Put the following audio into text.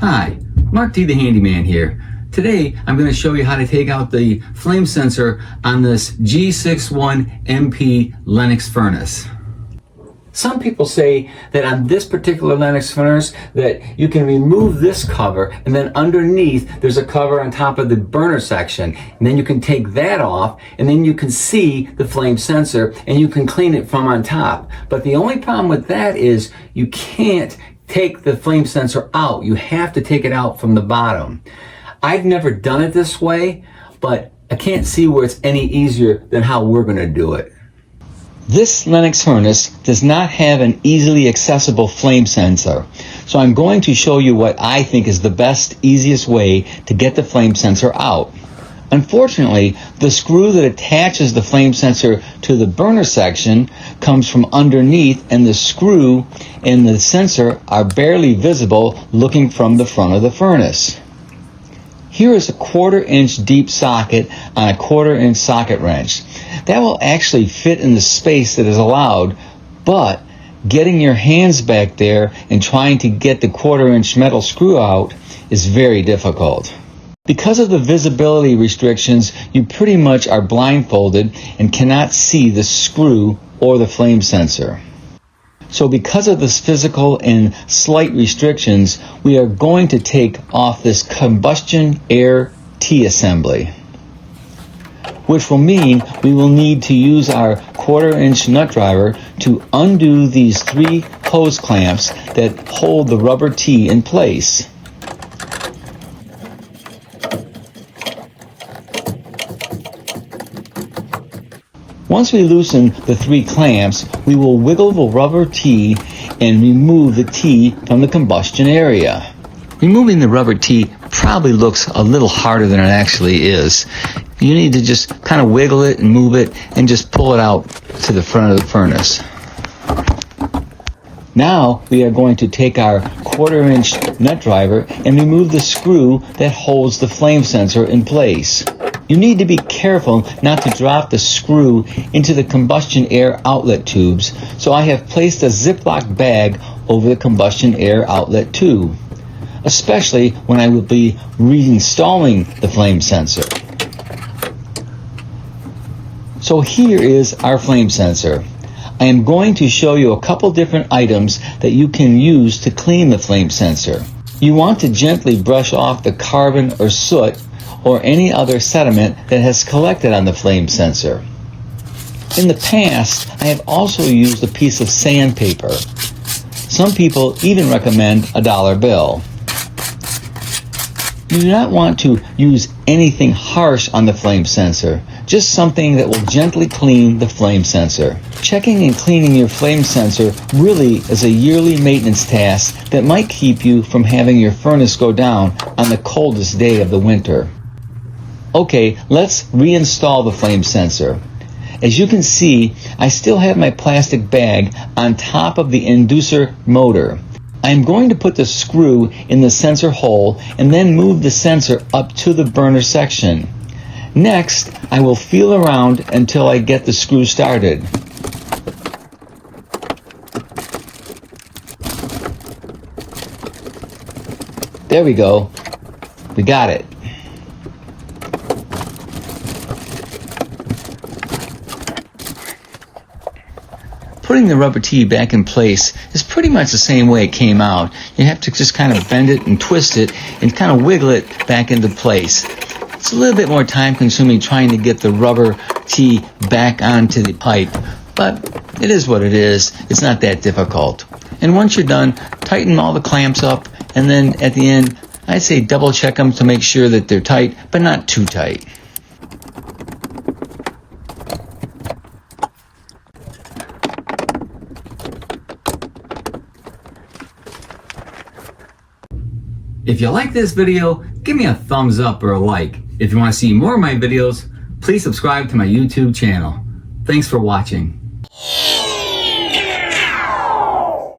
Hi, Mark T the Handyman here. Today I'm going to show you how to take out the flame sensor on this G61MP Lennox furnace. Some people say that on this particular Lennox furnace that you can remove this cover and then underneath there's a cover on top of the burner section, and then you can take that off and then you can see the flame sensor and you can clean it from on top. But the only problem with that is you can't take the flame sensor out. You have to take it out from the bottom. I've never done it this way, but I can't see where it's any easier than how we're going to do it. This Lennox furnace does not have an easily accessible flame sensor, so I'm going to show you what I think is the best, easiest way to get the flame sensor out. Unfortunately, the screw that attaches the flame sensor to the burner section comes from underneath, and the screw and the sensor are barely visible looking from the front of the furnace. Here is a 1/4 inch deep socket on a 1/4 inch socket wrench. That will actually fit in the space that is allowed, but getting your hands back there and trying to get the 1/4 inch metal screw out is very difficult. Because of the visibility restrictions, you pretty much are blindfolded and cannot see the screw or the flame sensor. So because of this physical and slight restrictions, we are going to take off this combustion air T-assembly, which will mean we will need to use our 1/4 inch nut driver to undo these 3 hose clamps that hold the rubber T in place. Once we loosen the 3 clamps, we will wiggle the rubber T and remove the T from the combustion area. Removing the rubber T probably looks a little harder than it actually is. You need to just kind of wiggle it and move it and just pull it out to the front of the furnace. Now we are going to take our 1/4 inch nut driver and remove the screw that holds the flame sensor in place. You need to be careful not to drop the screw into the combustion air outlet tubes, so I have placed a Ziploc bag over the combustion air outlet tube, especially when I will be reinstalling the flame sensor. So here is our flame sensor. I am going to show you a couple different items that you can use to clean the flame sensor. You want to gently brush off the carbon or soot or any other sediment that has collected on the flame sensor. In the past, I have also used a piece of sandpaper. Some people even recommend a dollar bill. You do not want to use anything harsh on the flame sensor, just something that will gently clean the flame sensor. Checking and cleaning your flame sensor really is a yearly maintenance task that might keep you from having your furnace go down on the coldest day of the winter. Okay, let's reinstall the flame sensor. As you can see, I still have my plastic bag on top of the inducer motor. I am going to put the screw in the sensor hole and then move the sensor up to the burner section. Next, I will feel around until I get the screw started. There we go. We got it. Putting the rubber T back in place is pretty much the same way it came out. You have to just kind of bend it and twist it and kind of wiggle it back into place. It's a little bit more time consuming trying to get the rubber T back onto the pipe, but it is what it is. It's not that difficult. And once you're done, tighten all the clamps up, and then at the end, I'd say double check them to make sure that they're tight, but not too tight. If you like this video, give me a thumbs up or a like. If you want to see more of my videos, please subscribe to my YouTube channel. Thanks for watching.